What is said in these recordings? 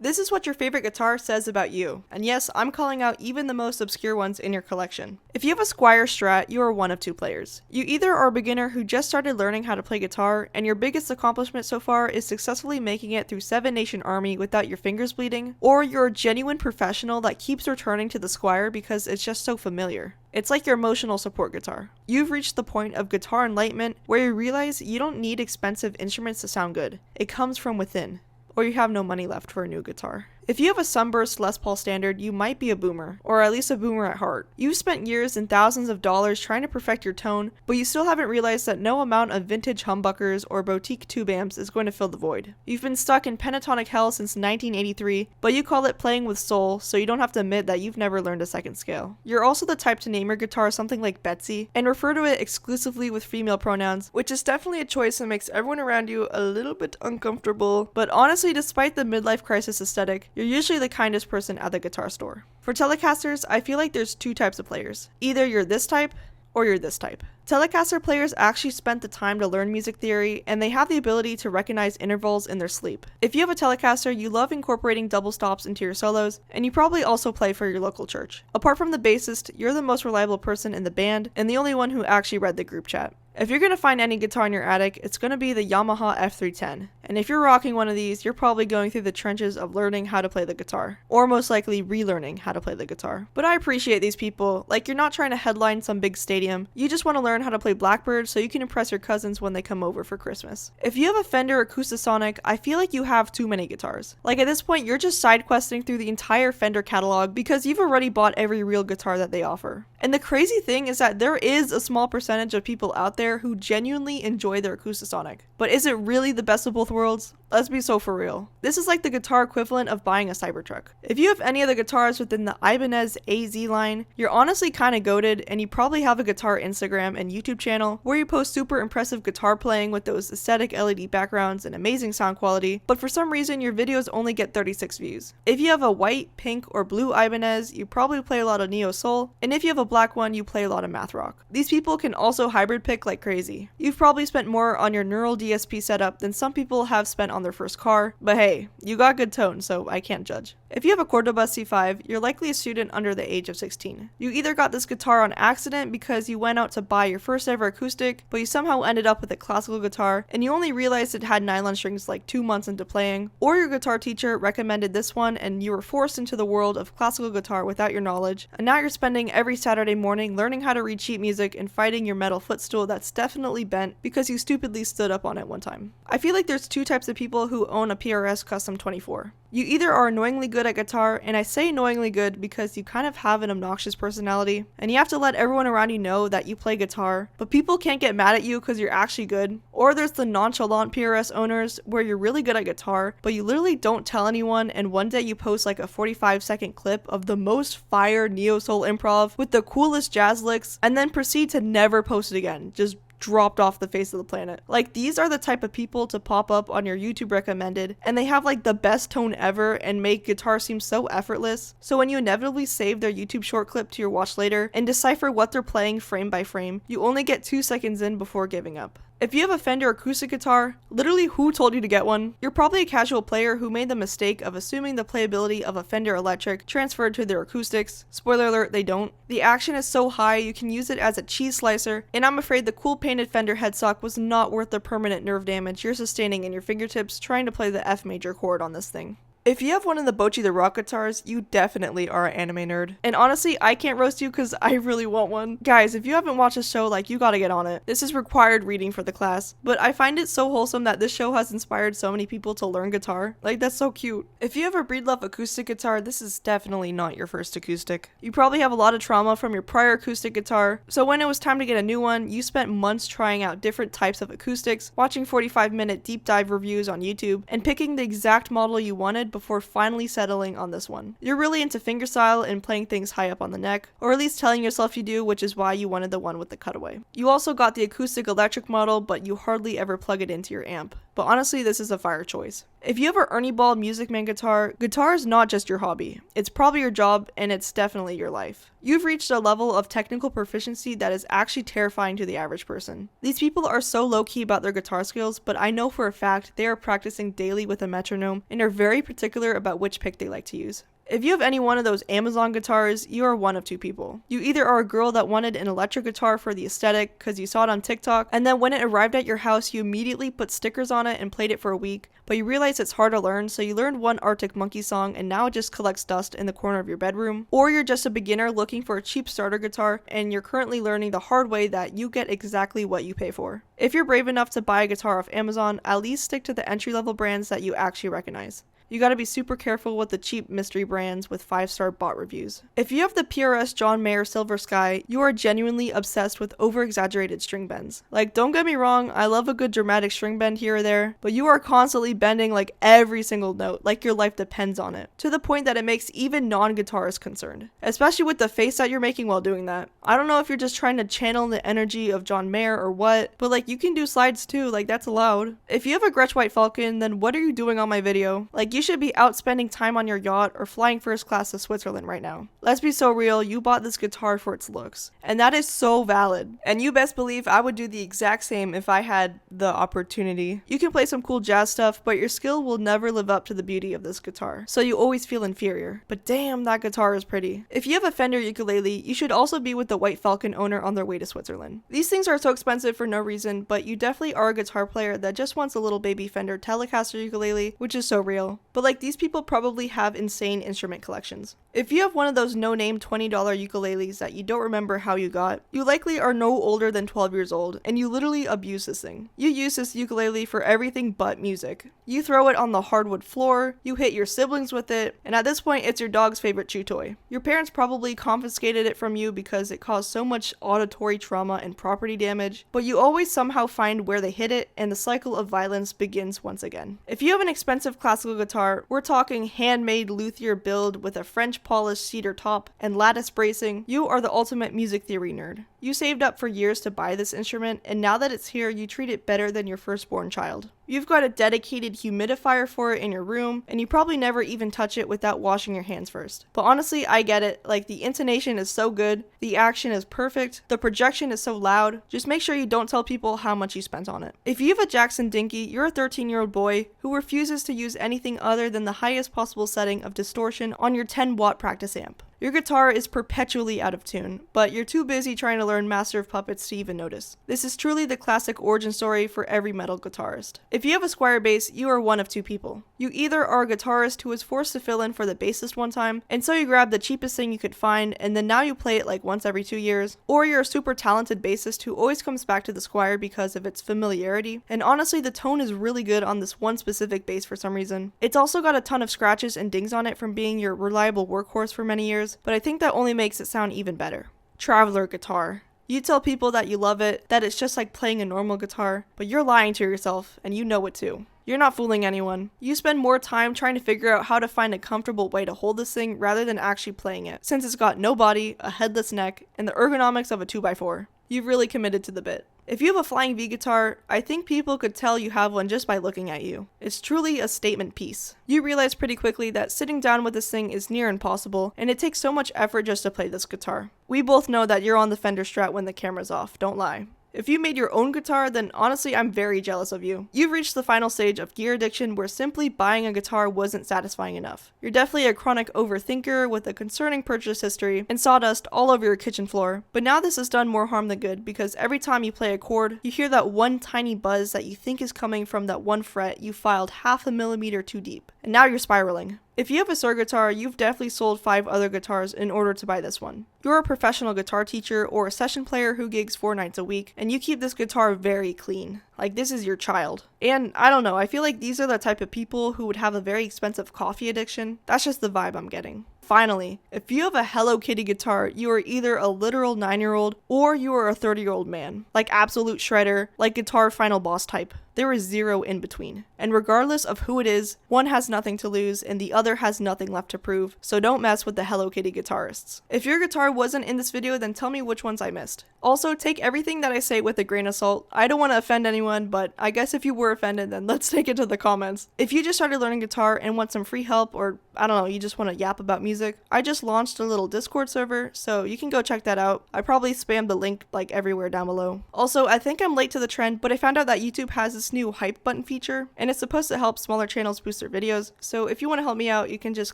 This is what your favorite guitar says about you. And yes, I'm calling out even the most obscure ones in your collection. If you have a Squier Strat, you are one of two players. You either are a beginner who just started learning how to play guitar, and your biggest accomplishment so far is successfully making it through 7 Nation Army without your fingers bleeding, or you're a genuine professional that keeps returning to the Squire because it's just so familiar. It's like your emotional support guitar. You've reached the point of guitar enlightenment where you realize you don't need expensive instruments to sound good. It comes from within. Or you have no money left for a new guitar. If you have a Sunburst Les Paul Standard, you might be a boomer, or at least a boomer at heart. You've spent years and thousands of dollars trying to perfect your tone, but you still haven't realized that no amount of vintage humbuckers or boutique tube amps is going to fill the void. You've been stuck in pentatonic hell since 1983, but you call it playing with soul, so you don't have to admit that you've never learned a second scale. You're also the type to name your guitar something like Betsy, and refer to it exclusively with female pronouns, which is definitely a choice that makes everyone around you a little bit uncomfortable, but honestly, despite the midlife crisis aesthetic, you're usually the kindest person at the guitar store. For Telecasters, I feel like there's two types of players. Either you're this type, or you're this type. Telecaster players actually spent the time to learn music theory, and they have the ability to recognize intervals in their sleep. If you have a Telecaster, you love incorporating double stops into your solos, and you probably also play for your local church. Apart from the bassist, you're the most reliable person in the band, and the only one who actually read the group chat. If you're going to find any guitar in your attic, it's going to be the Yamaha F310. And if you're rocking one of these, you're probably going through the trenches of learning how to play the guitar. Or most likely relearning how to play the guitar. But I appreciate these people. Like, you're not trying to headline some big stadium. You just want to learn how to play Blackbird so you can impress your cousins when they come over for Christmas. If you have a Fender Acoustasonic, I feel like you have too many guitars. Like, at this point, you're just side questing through the entire Fender catalog because you've already bought every real guitar that they offer. And the crazy thing is that there is a small percentage of people out there who genuinely enjoy their Acoustasonic. But is it really the best of both worlds? Let's be so for real. This is like the guitar equivalent of buying a Cybertruck. If you have any of the guitars within the Ibanez AZ line, you're honestly kinda goated, and you probably have a guitar Instagram and YouTube channel where you post super impressive guitar playing with those aesthetic LED backgrounds and amazing sound quality, but for some reason your videos only get 36 views. If you have a white, pink, or blue Ibanez, you probably play a lot of neo soul, and if you have a black one, you play a lot of math rock. These people can also hybrid pick like crazy. You've probably spent more on your neural DSP setup than some people have spent on their first car, but hey, you got good tone, so I can't judge. If you have a Cordoba C5, you're likely a student under the age of 16. You either got this guitar on accident because you went out to buy your first ever acoustic, but you somehow ended up with a classical guitar, and you only realized it had nylon strings like 2 months into playing, or your guitar teacher recommended this one and you were forced into the world of classical guitar without your knowledge, and now you're spending every Saturday morning learning how to read sheet music and fighting your metal footstool that's definitely bent because you stupidly stood up on it one time. I feel like there's two types of people who own a PRS Custom 24. You either are annoyingly good at guitar, and I say annoyingly good because you kind of have an obnoxious personality, and you have to let everyone around you know that you play guitar, but people can't get mad at you because you're actually good. Or there's the nonchalant PRS owners where you're really good at guitar, but you literally don't tell anyone, and one day you post like a 45-second clip of the most fire neo-soul improv with the coolest jazz licks, and then proceed to never post it again. Just dropped off the face of the planet. Like, these are the type of people to pop up on your YouTube recommended, and they have like the best tone ever and make guitar seem so effortless. So when you inevitably save their YouTube short clip to your watch later and decipher what they're playing frame by frame, you only get 2 seconds in before giving up. If you have a Fender acoustic guitar, literally who told you to get one? You're probably a casual player who made the mistake of assuming the playability of a Fender electric transferred to their acoustics. Spoiler alert, they don't. The action is so high you can use it as a cheese slicer, and I'm afraid the cool painted Fender headstock was not worth the permanent nerve damage you're sustaining in your fingertips trying to play the F major chord on this thing. If you have one of the Bocchi the Rock guitars, you definitely are an anime nerd. And honestly, I can't roast you because I really want one. Guys, if you haven't watched this show, like, you gotta get on it. This is required reading for the class. But I find it so wholesome that this show has inspired so many people to learn guitar. Like, that's so cute. If you have a Breedlove acoustic guitar, this is definitely not your first acoustic. You probably have a lot of trauma from your prior acoustic guitar, so when it was time to get a new one, you spent months trying out different types of acoustics, watching 45-minute deep dive reviews on YouTube, and picking the exact model you wanted before finally settling on this one. You're really into fingerstyle and playing things high up on the neck, or at least telling yourself you do, which is why you wanted the one with the cutaway. You also got the acoustic electric model, but you hardly ever plug it into your amp. but honestly this is a fire choice. If you have a Ernie Ball Music Man guitar, guitar is not just your hobby. It's probably your job, and it's definitely your life. You've reached a level of technical proficiency that is actually terrifying to the average person. These people are so low-key about their guitar skills, but I know for a fact they are practicing daily with a metronome and are very particular about which pick they like to use. If you have any one of those Amazon guitars, you are one of two people. You either are a girl that wanted an electric guitar for the aesthetic because you saw it on TikTok, and then when it arrived at your house, you immediately put stickers on it and played it for a week, but you realized it's hard to learn, so you learned one Arctic Monkey song and now it just collects dust in the corner of your bedroom. Or you're just a beginner looking for a cheap starter guitar and you're currently learning the hard way that you get exactly what you pay for. If you're brave enough to buy a guitar off Amazon, at least stick to the entry-level brands that you actually recognize. You gotta be super careful with the cheap mystery brands with 5-star bot reviews. If you have the PRS John Mayer Silver Sky, you are genuinely obsessed with over-exaggerated string bends. Like, don't get me wrong, I love a good dramatic string bend here or there, but you are constantly bending like every single note, like your life depends on it, to the point that it makes even non-guitarists concerned, especially with the face that you're making while doing that. I don't know if you're just trying to channel the energy of John Mayer or what, but like you can do slides too, like that's allowed. If you have a Gretsch White Falcon, then what are you doing on my video? Like, you should be out spending time on your yacht or flying first class to Switzerland right now. Let's be so real, you bought this guitar for its looks. And that is so valid. And you best believe I would do the exact same if I had the opportunity. You can play some cool jazz stuff, but your skill will never live up to the beauty of this guitar. So you always feel inferior. But damn, that guitar is pretty. If you have a Fender ukulele, you should also be with the White Falcon owner on their way to Switzerland. These things are so expensive for no reason, but you definitely are a guitar player that just wants a little baby Fender Telecaster ukulele, which is so real. But like, these people probably have insane instrument collections. If you have one of those no-name $20 ukuleles that you don't remember how you got, you likely are no older than 12 years old, and you literally abuse this thing. You use this ukulele for everything but music. You throw it on the hardwood floor, you hit your siblings with it, and at this point it's your dog's favorite chew toy. Your parents probably confiscated it from you because it caused so much auditory trauma and property damage, but you always somehow find where they hit it, and the cycle of violence begins once again. If you have an expensive classical guitar, we're talking handmade Luthier build with a French polished cedar top and lattice bracing, you are the ultimate music theory nerd. You saved up for years to buy this instrument, and now that it's here, you treat it better than your firstborn child. You've got a dedicated humidifier for it in your room, and you probably never even touch it without washing your hands first. But honestly, I get it. Like, the intonation is so good, the action is perfect, the projection is so loud. Just make sure you don't tell people how much you spent on it. If you have a Jackson Dinky, you're a 13-year-old boy who refuses to use anything other than the highest possible setting of distortion on your 10-watt practice amp. Your guitar is perpetually out of tune, but you're too busy trying to learn Master of Puppets to even notice. This is truly the classic origin story for every metal guitarist. If you have a Squire Bass, you are one of two people. You either are a guitarist who was forced to fill in for the bassist one time, and so you grabbed the cheapest thing you could find, and then now you play it like once every 2 years, or you're a super talented bassist who always comes back to the Squire because of its familiarity, and honestly the tone is really good on this one specific bass for some reason. It's also got a ton of scratches and dings on it from being your reliable workhorse for many years, but I think that only makes it sound even better. Traveler guitar. You tell people that you love it, that it's just like playing a normal guitar, but you're lying to yourself, and you know it too. You're not fooling anyone. You spend more time trying to figure out how to find a comfortable way to hold this thing rather than actually playing it, since it's got no body, a headless neck, and the ergonomics of a 2x4. You've really committed to the bit. If you have a Flying V guitar, I think people could tell you have one just by looking at you. It's truly a statement piece. You realize pretty quickly that sitting down with this thing is near impossible, and it takes so much effort just to play this guitar. We both know that you're on the Fender Strat when the camera's off, don't lie. If you made your own guitar, then honestly I'm very jealous of you. You've reached the final stage of gear addiction where simply buying a guitar wasn't satisfying enough. You're definitely a chronic overthinker with a concerning purchase history and sawdust all over your kitchen floor. But now this has done more harm than good because every time you play a chord, you hear that one tiny buzz that you think is coming from that one fret you filed 0.5 millimeter too deep. And now you're spiraling. If you have a Suhr guitar, you've definitely sold 5 other guitars in order to buy this one. You're a professional guitar teacher or a session player who gigs 4 nights a week, and you keep this guitar very clean. Like, this is your child. And I don't know, I feel like these are the type of people who would have a very expensive coffee addiction. That's just the vibe I'm getting. Finally, if you have a Hello Kitty guitar, you are either a literal 9-year-old or you are a 30-year-old man. Like absolute shredder, like guitar final boss type. There is zero in between. And regardless of who it is, one has nothing to lose and the other has nothing left to prove, so don't mess with the Hello Kitty guitarists. If your guitar wasn't in this video, then tell me which ones I missed. Also, take everything that I say with a grain of salt. I don't want to offend anyone, but I guess if you were offended, then let's take it to the comments. If you just started learning guitar and want some free help, or I don't know, you just want to yap about music, I just launched a little Discord server, so you can go check that out. I probably spammed the link like everywhere down below. Also, I think I'm late to the trend, but I found out that YouTube has this new hype button feature, and it's supposed to help smaller channels boost their videos, so if you want to help me out, you can just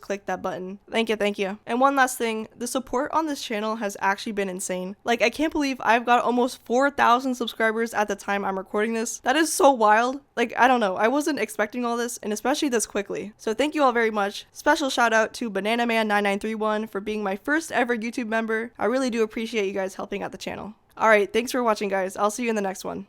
click that button. Thank you. And one last thing, the support on this channel has actually been insane. Like, I can't believe I've got almost 4,000 subscribers at the time I'm recording this. That is so wild. Like, I don't know, I wasn't expecting all this, and especially this quickly. So thank you all very much. Special shout out to BananaMan9931 for being my first ever YouTube member. I really do appreciate you guys helping out the channel. Alright, thanks for watching guys. I'll see you in the next one.